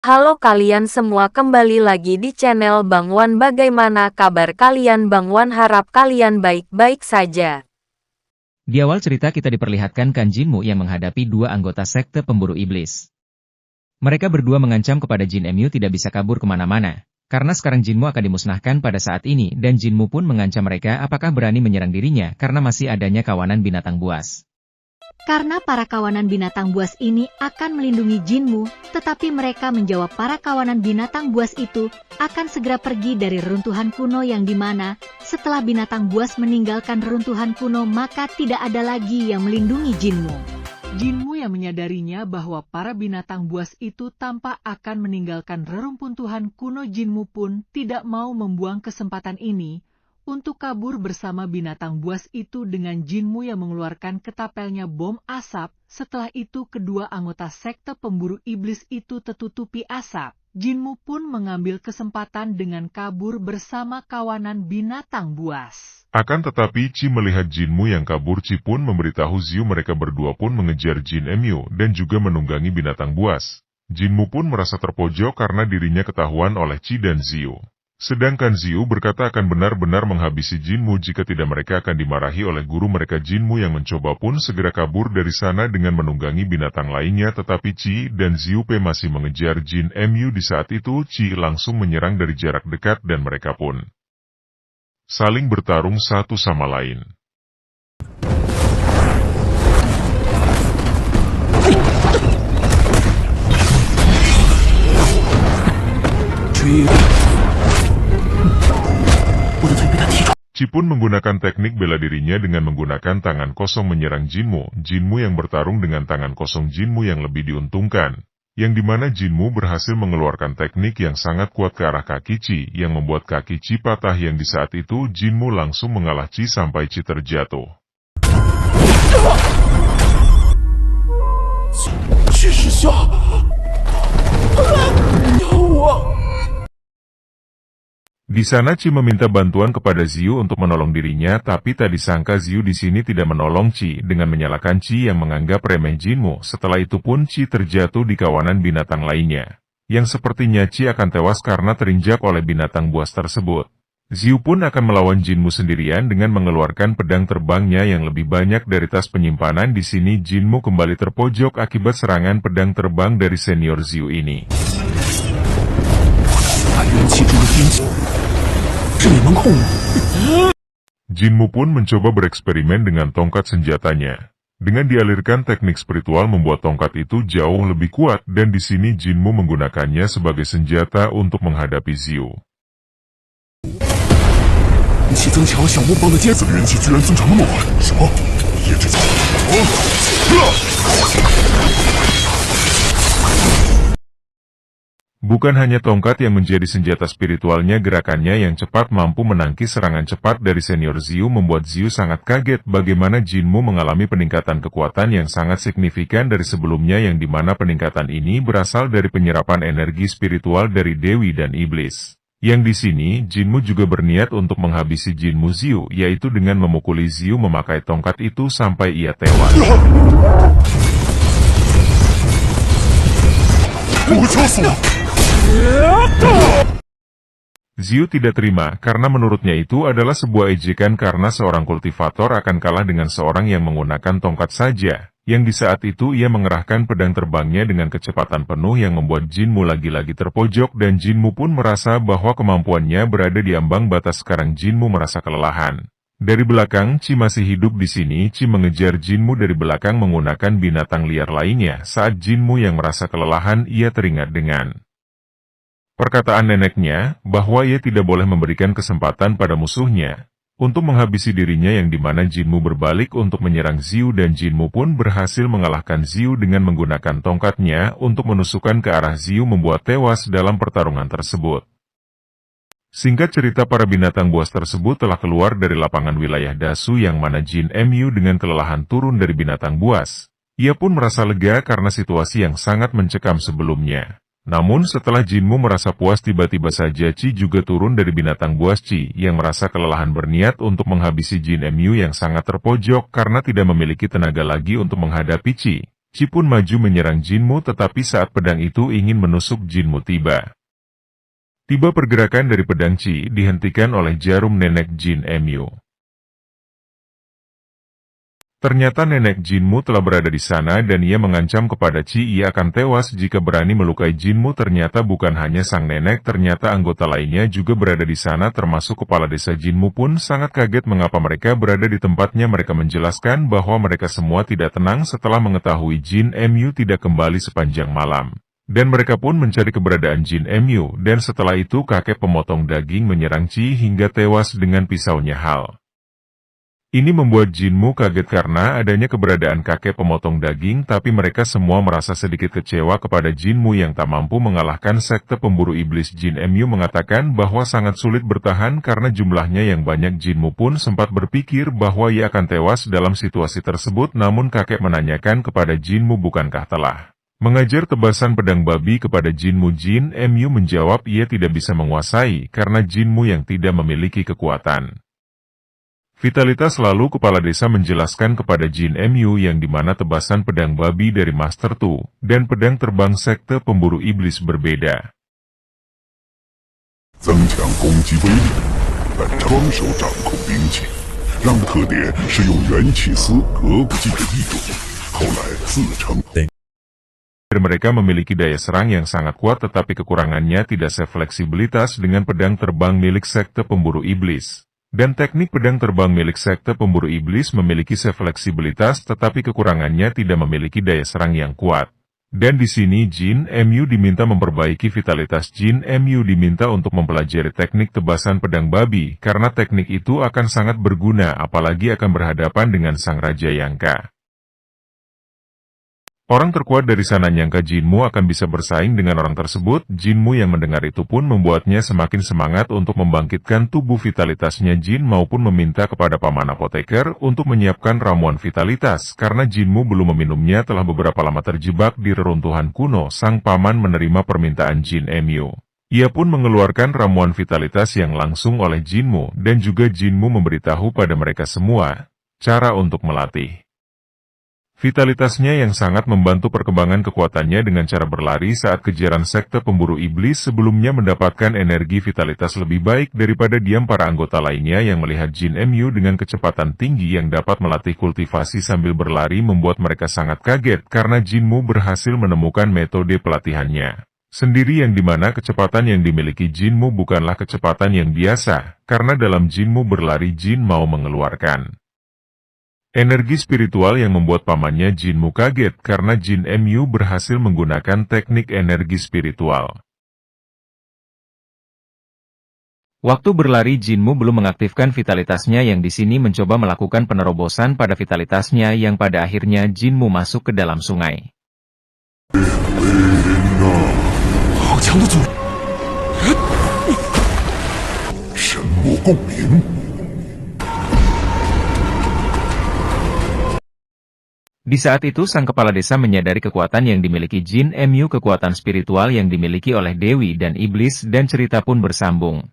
Halo kalian semua, kembali lagi di channel Bang Wan. Bagaimana kabar kalian Bang Wan? Harap kalian baik-baik saja. Di awal cerita kita diperlihatkan Kan Jinmu yang menghadapi dua anggota sekte pemburu iblis. Mereka berdua mengancam kepada Jin Mu tidak bisa kabur kemana-mana, karena sekarang Jinmu akan dimusnahkan pada saat ini dan Jinmu pun mengancam mereka apakah berani menyerang dirinya karena masih adanya kawanan binatang buas. Karena para kawanan binatang buas ini akan melindungi Jinmu, tetapi mereka menjawab para kawanan binatang buas itu akan segera pergi dari reruntuhan kuno yang dimana setelah binatang buas meninggalkan reruntuhan kuno maka tidak ada lagi yang melindungi Jinmu. Jinmu yang menyadarinya bahwa para binatang buas itu tampak akan meninggalkan reruntuhan kuno, Jinmu pun tidak mau membuang kesempatan ini untuk kabur bersama binatang buas itu dengan Jinmu yang mengeluarkan ketapelnya bom asap. Setelah itu kedua anggota sekte pemburu iblis itu tertutupi asap. Jinmu pun mengambil kesempatan dengan kabur bersama kawanan binatang buas. Akan tetapi Chi melihat Jinmu yang kabur, Chi pun memberitahu Ziu. Mereka berdua pun mengejar Jin Mu dan juga menunggangi binatang buas. Jinmu pun merasa terpojok karena dirinya ketahuan oleh Chi dan Ziu. Sedangkan Ziu berkata akan benar-benar menghabisi Jinmu jika tidak mereka akan dimarahi oleh guru mereka. Jinmu yang mencoba pun segera kabur dari sana dengan menunggangi binatang lainnya, tetapi Chi dan Ziu masih mengejar Jin Mu. Di saat itu Chi langsung menyerang dari jarak dekat dan mereka pun saling bertarung satu sama lain. Chi pun menggunakan teknik bela dirinya dengan menggunakan tangan kosong menyerang Jinmu. Jinmu yang bertarung dengan tangan kosong, Jinmu yang lebih diuntungkan, yang dimana Jinmu berhasil mengeluarkan teknik yang sangat kuat ke arah kaki Chi, yang membuat kaki Chi patah, yang di saat itu Jinmu langsung mengalah Chi sampai Chi terjatuh. Di sana Chi meminta bantuan kepada Ziu untuk menolong dirinya, tapi tak disangka Ziu di sini tidak menolong Chi dengan menyalahkan Chi yang menganggap remeh Jinmu. Setelah itu pun Chi terjatuh di kawanan binatang lainnya, yang sepertinya Chi akan tewas karena terinjak oleh binatang buas tersebut. Ziu pun akan melawan Jinmu sendirian dengan mengeluarkan pedang terbangnya yang lebih banyak dari tas penyimpanan. Di sini Jinmu kembali terpojok akibat serangan pedang terbang dari senior Ziu ini. Jinmu pun mencoba bereksperimen dengan tongkat senjatanya. Dengan dialirkan teknik spiritual membuat tongkat itu jauh lebih kuat, dan di sini Jinmu menggunakannya sebagai senjata untuk menghadapi Ziu. Bukan hanya tongkat yang menjadi senjata spiritualnya, gerakannya yang cepat mampu menangkis serangan cepat dari senior Ziu membuat Ziu sangat kaget bagaimana Jinmu mengalami peningkatan kekuatan yang sangat signifikan dari sebelumnya, yang dimana peningkatan ini berasal dari penyerapan energi spiritual dari Dewi dan Iblis. Yang di sini Jinmu juga berniat untuk menghabisi Jinmu Ziu, yaitu dengan memukuli Ziu memakai tongkat itu sampai ia tewas. Ziu tidak terima karena menurutnya itu adalah sebuah ejekan karena seorang kultivator akan kalah dengan seorang yang menggunakan tongkat saja, yang di saat itu ia mengerahkan pedang terbangnya dengan kecepatan penuh yang membuat Jinmu lagi-lagi terpojok dan Jinmu pun merasa bahwa kemampuannya berada di ambang batas. Sekarang Jinmu merasa kelelahan. Dari belakang Chi masih hidup di sini. Chi mengejar Jinmu dari belakang menggunakan binatang liar lainnya. Saat Jinmu yang merasa kelelahan, ia teringat dengan perkataan neneknya, bahwa ia tidak boleh memberikan kesempatan pada musuhnya untuk menghabisi dirinya, yang dimana Jinmu berbalik untuk menyerang Ziu dan Jinmu pun berhasil mengalahkan Ziu dengan menggunakan tongkatnya untuk menusukkan ke arah Ziu membuat tewas dalam pertarungan tersebut. Singkat cerita, para binatang buas tersebut telah keluar dari lapangan wilayah Dasu, yang mana Jin Mu dengan kelelahan turun dari binatang buas. Ia pun merasa lega karena situasi yang sangat mencekam sebelumnya. Namun setelah Jinmu merasa puas, tiba-tiba saja Chi juga turun dari binatang buas. Chi yang merasa kelelahan berniat untuk menghabisi Jin Mu yang sangat terpojok karena tidak memiliki tenaga lagi untuk menghadapi Chi. Qi pun maju menyerang Jinmu tetapi saat pedang itu ingin menusuk Jinmu tiba pergerakan dari pedang Qi dihentikan oleh jarum nenek Jin Emyu. Ternyata nenek Jinmu telah berada di sana dan ia mengancam kepada Qi ia akan tewas jika berani melukai Jinmu. Ternyata bukan hanya sang nenek, ternyata anggota lainnya juga berada di sana termasuk kepala desa Jinmu pun sangat kaget mengapa mereka berada di tempatnya. Mereka menjelaskan bahwa mereka semua tidak tenang setelah mengetahui Jin Emyu tidak kembali sepanjang malam. Dan mereka pun mencari keberadaan Jin Emyu dan setelah itu kakek pemotong daging menyerang Qi hingga tewas dengan pisaunya Hal. Ini membuat Jinmu kaget karena adanya keberadaan kakek pemotong daging, tapi mereka semua merasa sedikit kecewa kepada Jinmu yang tak mampu mengalahkan sekte pemburu iblis. Jin Emyu mengatakan bahwa sangat sulit bertahan karena jumlahnya yang banyak. Jinmu pun sempat berpikir bahwa ia akan tewas dalam situasi tersebut, namun kakek menanyakan kepada Jinmu bukankah telah mengajar tebasan pedang babi kepada Jinmu. Jin Emyu menjawab ia tidak bisa menguasai karena Jinmu yang tidak memiliki kekuatan vitalitas. Lalu kepala desa menjelaskan kepada Jin Emyu yang dimana tebasan pedang babi dari Master Tu dan pedang terbang sekte pemburu iblis berbeda. 增强攻击威力，但双手掌控兵器，让特点是用元气丝格不进的异种，后来自称。 Mereka memiliki daya serang yang sangat kuat tetapi kekurangannya tidak sefleksibilitas dengan pedang terbang milik sekte pemburu iblis. Dan teknik pedang terbang milik sekte pemburu iblis memiliki sefleksibilitas tetapi kekurangannya tidak memiliki daya serang yang kuat. Dan di sini Jin Emyu diminta memperbaiki vitalitas. Jin Emyu diminta untuk mempelajari teknik tebasan pedang babi karena teknik itu akan sangat berguna apalagi akan berhadapan dengan sang Raja Yangka. Orang terkuat dari sana nyangka Jinmu akan bisa bersaing dengan orang tersebut. Jinmu yang mendengar itu pun membuatnya semakin semangat untuk membangkitkan tubuh vitalitasnya. Jin maupun meminta kepada paman apoteker untuk menyiapkan ramuan vitalitas karena Jinmu belum meminumnya telah beberapa lama terjebak di reruntuhan kuno. Sang paman menerima permintaan Jin Emyu. Ia pun mengeluarkan ramuan vitalitas yang langsung oleh Jinmu dan juga Jinmu memberitahu pada mereka semua cara untuk melatih vitalitasnya yang sangat membantu perkembangan kekuatannya dengan cara berlari saat kejaran sekte pemburu iblis. Sebelumnya mendapatkan energi vitalitas lebih baik daripada diam. Para anggota lainnya yang melihat Jin Emyu dengan kecepatan tinggi yang dapat melatih kultivasi sambil berlari membuat mereka sangat kaget karena Jinmu berhasil menemukan metode pelatihannya sendiri yang dimana kecepatan yang dimiliki Jinmu bukanlah kecepatan yang biasa karena dalam Jinmu berlari Jin mau mengeluarkan energi spiritual yang membuat pamannya Jinmu kaget karena Jin Emyu berhasil menggunakan teknik energi spiritual. Waktu berlari Jinmu belum mengaktifkan vitalitasnya yang di sini mencoba melakukan penerobosan pada vitalitasnya yang pada akhirnya Jinmu masuk ke dalam sungai. Di saat itu sang kepala desa menyadari kekuatan yang dimiliki Jin Emyu, kekuatan spiritual yang dimiliki oleh Dewi dan Iblis, dan cerita pun bersambung.